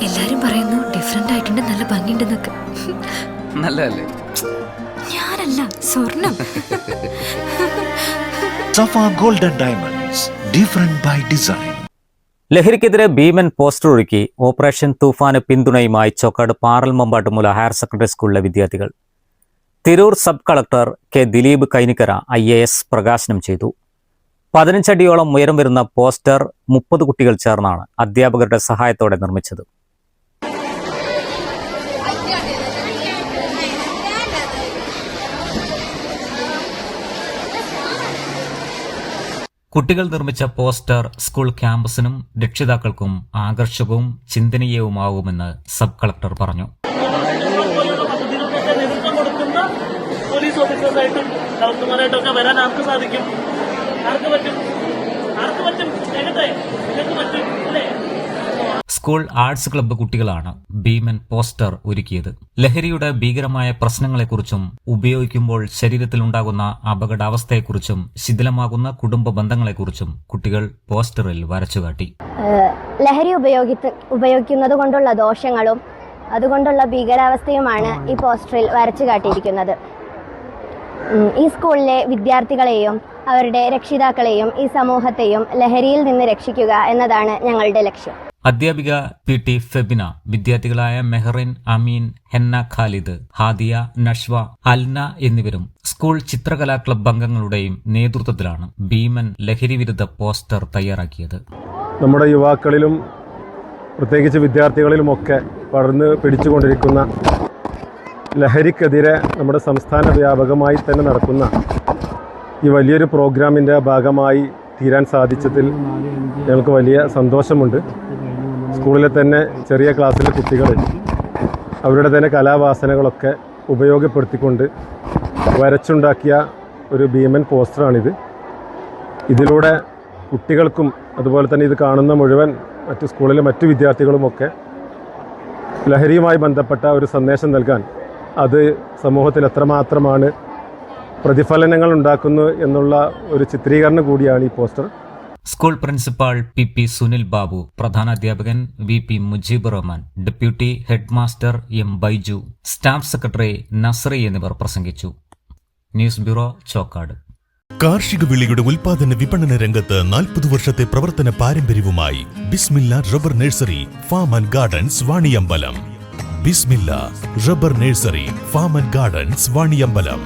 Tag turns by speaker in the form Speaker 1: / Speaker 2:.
Speaker 1: എല്ലാരും പറയുന്നു ഡിഫറെന്റ് ആയിട്ടുണ്ട്, നല്ല ഭംഗിയുണ്ടെന്നൊക്കെ.
Speaker 2: നല്ലതല്ലേ?
Speaker 1: ഞാനല്ല, സ്വർണം.
Speaker 3: സഫ golden diamonds, different by design.
Speaker 4: ലഹരിക്കെതിരെ ഭീമൻ പോസ്റ്റർ ഒരുക്കി ഓപ്പറേഷൻ തൂഫാന് പിന്തുണയുമായി ചോക്കാട് പാറൽമമ്പാട്ടുമുല ഹയർ സെക്കൻഡറി സ്കൂളിലെ വിദ്യാർത്ഥികൾ. Tirur sub collector K Dileep Kainikkara IAS പ്രകാശനം ചെയ്തു. 15 അടിയോളം ഉയരം വരുന്ന പോസ്റ്റർ 30 കുട്ടികൾ ചേർന്നാണ് അധ്യാപകരുടെ സഹായത്തോടെ നിർമ്മിച്ചത്. കുട്ടികൾ നിർമ്മിച്ച പോസ്റ്റർ സ്കൂൾ ക്യാമ്പസിനും രക്ഷിതാക്കൾക്കും ആകർഷകവും ചിന്തനീയവുമാവുമെന്ന് സബ് കളക്ടർ പറഞ്ഞു.
Speaker 5: പോലീസ് ഓഫീസേഴ്സായിട്ടും കളക്ടർമാരായിട്ടൊക്കെ വരാൻ ആർക്ക് സാധിക്കും? ആർക്ക് പറ്റും?
Speaker 4: സ്കൂൾ ആർട്സ് ക്ലബ്ബ് കുട്ടികളാണ് ഭീമൻ പോസ്റ്റർ ഒരുക്കിയത്. ലഹരിയുടെ ഭീകരമായ പ്രശ്നങ്ങളെക്കുറിച്ചും ഉപയോഗിക്കുമ്പോൾ ശരീരത്തിലുണ്ടാകുന്ന അപകടാവസ്ഥയെക്കുറിച്ചും ശിഥിലമാകുന്ന കുടുംബ ബന്ധങ്ങളെക്കുറിച്ചും കുട്ടികൾ പോസ്റ്ററിൽ വരച്ചുകാട്ടി.
Speaker 6: ലഹരി ഉപയോഗിക്കുന്നത് കൊണ്ടുള്ള ദോഷങ്ങളും അതുകൊണ്ടുള്ള ഭീകരാവസ്ഥയുമാണ് ഈ പോസ്റ്ററിൽ വരച്ചു കാട്ടിയിരിക്കുന്നത്. ഈ സ്കൂളിലെ വിദ്യാർത്ഥികളെയും അവരുടെ രക്ഷിതാക്കളെയും ഈ സമൂഹത്തെയും ലഹരിയിൽ നിന്ന് രക്ഷിക്കുക എന്നതാണ് ഞങ്ങളുടെ ലക്ഷ്യം.
Speaker 4: അധ്യാപിക PT ഫെബിന, വിദ്യാർത്ഥികളായ മെഹറിൻ, അമീൻ, ഹെന്ന ഖാലിദ്, ഹാദിയ, നഷ്വ, അൽന എന്നിവരും സ്കൂൾ ചിത്രകലാ ക്ലബ് അംഗങ്ങളുടെയും നേതൃത്വത്തിലാണ് ഭീമൻ ലഹരി വിരുദ്ധ പോസ്റ്റർ തയ്യാറാക്കിയത്.
Speaker 7: നമ്മുടെ യുവാക്കളിലും പ്രത്യേകിച്ച് വിദ്യാർത്ഥികളിലുമൊക്കെ പടർന്ന് പിടിച്ചുകൊണ്ടിരിക്കുന്ന ലഹരിക്കെതിരെ നമ്മുടെ സംസ്ഥാന വ്യാപകമായി തന്നെ നടക്കുന്ന ഈ വലിയൊരു പ്രോഗ്രാമിൻ്റെ ഭാഗമായി തീരാൻ സാധിച്ചതിൽ ഞങ്ങൾക്ക് വലിയ സന്തോഷമുണ്ട്. സ്കൂളിലെ തന്നെ ചെറിയ ക്ലാസ്സിലെ കുട്ടികൾ അവരുടെ തന്നെ കലാവാസനകളൊക്കെ ഉപയോഗപ്പെടുത്തിക്കൊണ്ട് വരച്ചുണ്ടാക്കിയ ഒരു ഭീമൻ പോസ്റ്ററാണിത്. ഇതിലൂടെ കുട്ടികൾക്കും അതുപോലെ തന്നെ ഇത് കാണുന്ന മുഴുവൻ മറ്റു സ്കൂളിലെ മറ്റു വിദ്യാർത്ഥികളുമൊക്കെ ലഹരിയുമായി ബന്ധപ്പെട്ട ഒരു സന്ദേശം നൽകാൻ, അത് സമൂഹത്തിൽ എത്രമാത്രമാണ് പ്രതിഫലനങ്ങൾ ഉണ്ടാക്കുന്നു എന്നുള്ള ഒരു ചിത്രീകരണം കൂടിയാണ് ഈ poster.
Speaker 4: School principal PP Sunil Babu, പ്രധാനാധ്യാപകൻ VP Mujeeb Rahman, deputy head master M Baiju, staff secretary Nasri എന്നിവർ പ്രസംഗിച്ചു. News bureau, Chokkad.
Speaker 8: കാർഷിക വിളിയുടെ ഉൽപാദന വിപണന രംഗത്ത് 40 വർഷത്തെ പ്രവർത്തന പാരമ്പര്യവുമായി Bismilla rubber nursery farm and gardens Vaniyambalam. Bismilla rubber nursery farm and gardens Vaniyambalam.